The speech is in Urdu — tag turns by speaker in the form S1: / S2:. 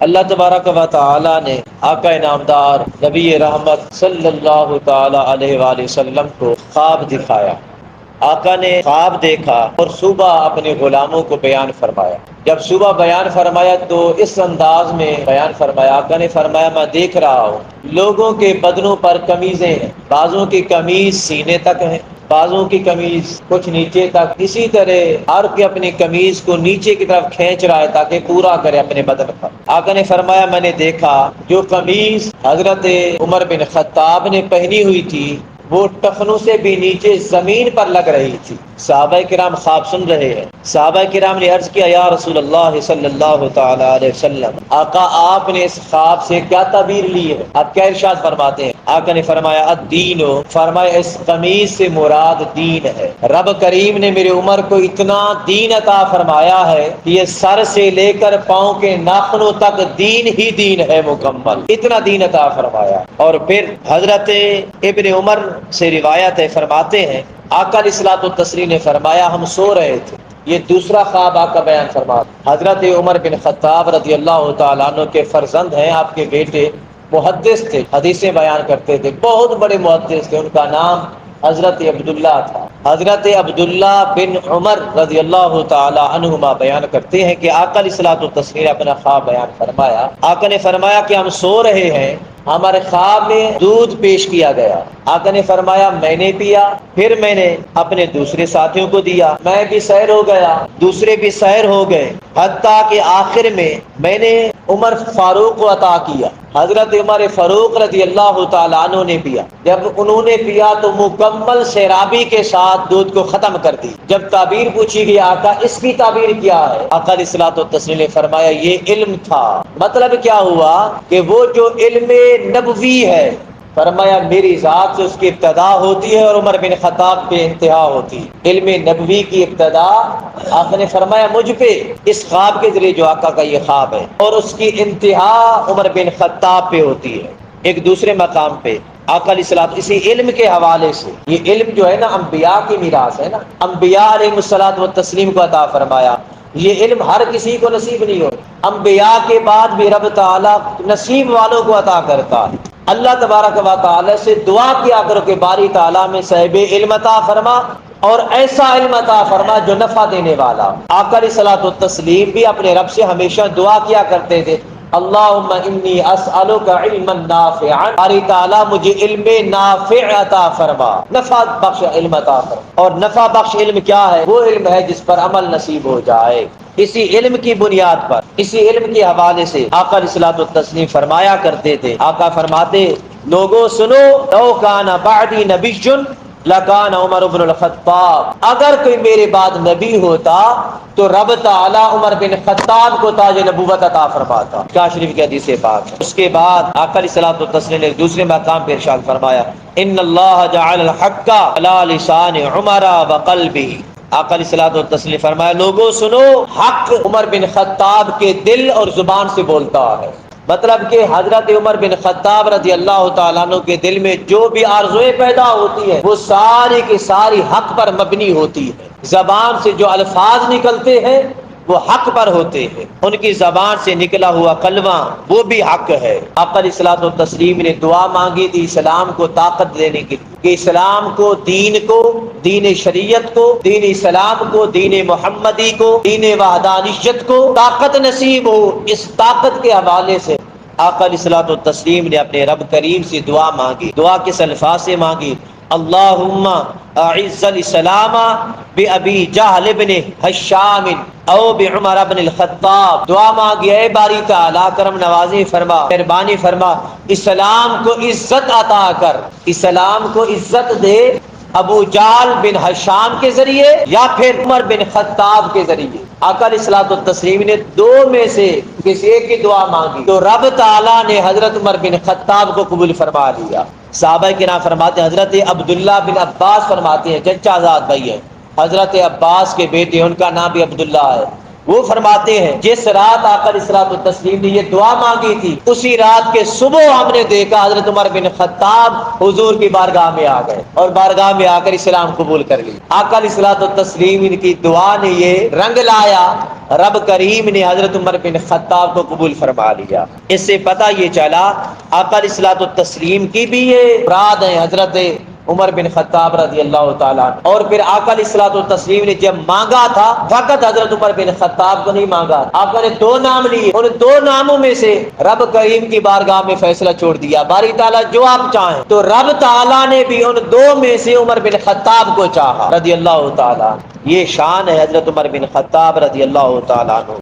S1: اللہ تبارک و تعالی نے آقا انعامدار نبی رحمت صلی اللہ تعالی علیہ وآلہ وسلم کو خواب دکھایا۔ آقا نے خواب دیکھا اور صبح اپنے غلاموں کو بیان فرمایا۔ جب صبح بیان فرمایا تو اس انداز میں بیان فرمایا، آقا نے فرمایا میں دیکھ رہا ہوں لوگوں کے بدنوں پر قمیضیں ہیں، بعضوں کی قمیض سینے تک ہے، بعضوں کی قمیض کچھ نیچے تک، اسی طرح ہر کوئی اپنی قمیض کو نیچے کی طرف کھینچ رہا ہے تاکہ پورا کرے اپنے بدن پر۔ آقا نے فرمایا میں نے دیکھا جو قمیض حضرت عمر بن خطاب نے پہنی ہوئی تھی وہ ٹخنوں سے بھی نیچے زمین پر لگ رہی تھی۔ صحابہ کرام خواب سن رہے ہیں۔ صحابہ کرام نے عرض کیا یا رسول اللہ صلی اللہ تعالی علیہ وسلم، آقا آپ نے اس خواب سے کیا تعبیر لی ہے؟ آپ کیا ارشاد فرماتے ہیں؟ آقا نے فرمایا الدین، فرمایا اس قمیض سے مراد دین ہے۔ رب کریم نے میرے عمر کو اتنا دین عطا فرمایا ہے کہ یہ سر سے لے کر پاؤں کے ناخنوں تک دین ہی دین ہے مکمل، اتنا دین عطا فرمایا۔ اور پھر حضرت ابن عمر سے روایت ہے، فرماتے ہیں آقا علیہ الصلوۃ والتسلیم نے فرمایا ہم سو رہے تھے۔ یہ دوسرا خواب آقا بیان فرما۔ حضرت عمر بن خطاب رضی اللہ تعالیٰ عنہ کے فرزند ہیں، آپ کے بیٹے محدث تھے، حدیثیں بیان کرتے تھے، بہت بڑے محدث تھے، ان کا نام حضرت عبداللہ تھا۔ حضرت عبداللہ بن عمر رضی اللہ تعالی عنہما بیان کرتے ہیں کہ آقا علیہ الصلوۃ والتسلیم نے اپنا خواب بیان فرمایا۔ آقا نے فرمایا کہ ہم سو رہے ہیں، ہمارے خواب میں دودھ پیش کیا گیا۔ آقا نے فرمایا میں نے پیا، پھر میں نے اپنے دوسرے ساتھیوں کو دیا، میں بھی سیر ہو گیا، دوسرے بھی سیر ہو گئے، حتیٰ کہ آخر میں نے عمر فاروق کو عطا کیا۔ حضرت عمر فاروق رضی اللہ تعالیٰ عنہ نے پیا۔ جب انہوں نے پیا تو مکمل سیرابی کے ساتھ دودھ کو ختم کر دی۔ جب تعبیر پوچھی گئی آقا اس کی تعبیر کیا ہے؟ آقا علیہ الصلوۃ والتسلیم نے فرمایا یہ علم تھا۔ مطلب کیا ہوا کہ وہ جو علم نبوی ہے، فرمایا میری ذات سے اس کی ابتدا ہوتی ہے اور عمر بن خطاب پہ انتہا ہوتی ہے۔ علم نبوی کی ابتدا آقا نے فرمایا مجھ پہ، اس خواب کے ذریعے جو آقا کا یہ خواب ہے، اور اس کی انتہا عمر بن خطاب پہ ہوتی ہے۔ ایک دوسرے مقام پہ آقا علیہ الصلوۃ اسی علم کے حوالے سے، یہ علم جو ہے نا انبیاء کی میراث ہے نا، انبیاء علیہ الصلوۃ والتسلیم کو عطا فرمایا۔ یہ علم ہر کسی کو نصیب نہیں ہو، انبیاء کے بعد بھی رب تعالیٰ نصیب والوں کو عطا کرتا ہے۔ اللہ تبارک و تعالی سے دعا کیا کرو کہ باری تعالیٰ میں صاحب علم عطا فرما، اور ایسا علم عطا فرما جو نفع دینے والا۔ آقا علیہ الصلوۃ والتسلیم بھی اپنے رب سے ہمیشہ دعا کیا کرتے تھے اللہم انی اسألک علما نافعا، باری تعالیٰ مجھے علم نافع عطا فرما، نفع بخش علم عطا فرما۔ اور نفع بخش علم کیا ہے؟ وہ علم ہے جس پر عمل نصیب ہو جائے۔ اسی علم کی بنیاد پر، اسی علم کے حوالے سے آقا علیہ الصلوۃ والتسلیم فرمایا کرتے تھے۔ آقا فرماتے لوگوں سنو لو کان بعدی نبی لکان عمر بن الخطاب، اگر کوئی میرے بعد نبی ہوتا تو رب تعالی عمر بن خطاب کو تاج نبوت عطا فرماتا۔ کیا شریف کی حدیث پاک ہے۔ اس کے بعد آقا علیہ الصلوۃ والتسلیم نے دوسرے مقام پہ ارشاد فرمایا ان اللہ جعل الحق علی لسان عمر وقلبہ۔ آقا علیہ الصلوۃ والتسلیم فرمایا لوگوں سنو، حق عمر بن خطاب کے دل اور زبان سے بولتا ہے۔ مطلب کہ حضرت عمر بن خطاب رضی اللہ تعالیٰ عنہ کے دل میں جو بھی آرزویں پیدا ہوتی ہیں وہ ساری کی ساری حق پر مبنی ہوتی ہے۔ زبان سے جو الفاظ نکلتے ہیں وہ حق پر ہوتے ہیں، ان کی زبان سے نکلا ہوا کلمہ وہ بھی حق ہے۔ آقا علیہ الصلوۃ والتسلیم نے دعا مانگی تھی اسلام کو طاقت دینے کی، کہ اسلام کو، دین شریعت کو، دین اسلام کو، دین محمدی کو، دین وحدانیت کو طاقت نصیب ہو۔ اس طاقت کے حوالے سے آقا علیہ الصلوۃ والتسلیم نے اپنے رب کریم سے دعا مانگی۔ دعا کس الفاظ سے مانگی؟ اللہم اعز الاسلام بابی جہل بن ہشام او بعمر بن الخطاب۔ دعا مانگی اے باری تعالیٰ کرم نوازی فرما، مہربانی فرما، اسلام کو عزت عطا کر، اسلام کو عزت دے ابو جہل بن ہشام کے ذریعے یا پھر عمر بن خطاب کے ذریعے۔ آقا علیہ الصلوۃ والتسلیم نے دو میں سے کسی ایک کی دعا مانگی تو رب تعالیٰ نے حضرت عمر بن خطاب کو قبول فرما لیا۔ صحابہ کے نام فرماتے ہیں حضرت عبداللہ بن عباس فرماتے ہیں، چچا زاد بھائی ہیں، حضرت عباس کے بیٹے، ان کا نام بھی عبداللہ ہے۔ وہ فرماتے ہیں جس رات آقا علیہ الصلوۃ والتسلیم نے یہ دعا مانگی تھی اسی رات کے صبح ہم نے دیکھا حضرت عمر بن خطاب حضور کی بارگاہ میں آ گئے اور بارگاہ میں آ کر اسلام قبول کر لی۔ آقا علیہ الصلوۃ والتسلیم ان کی دعا نے یہ رنگ لایا، رب کریم نے حضرت عمر بن خطاب کو قبول فرما لیا۔ اس سے پتہ یہ چلا آقا علیہ الصلوۃ والتسلیم کی بھی یہ مراد ہے حضرت عمر بن خطاب رضی اللہ تعالیٰ عنہ۔ اور پھر آقا علیہ الصلوۃ والتسلیم نے جب مانگا تھا فقط حضرت عمر بن خطاب کو نہیں مانگا، آقا نے دو نام لیے، ان دو ناموں میں سے رب کریم کی بارگاہ میں فیصلہ چھوڑ دیا، باری تعالیٰ جو آپ چاہیں، تو رب تعالیٰ نے بھی ان دو میں سے عمر بن خطاب کو چاہا رضی اللہ تعالیٰ عنہ۔ یہ شان ہے حضرت عمر بن خطاب رضی اللہ تعالیٰ عنہ۔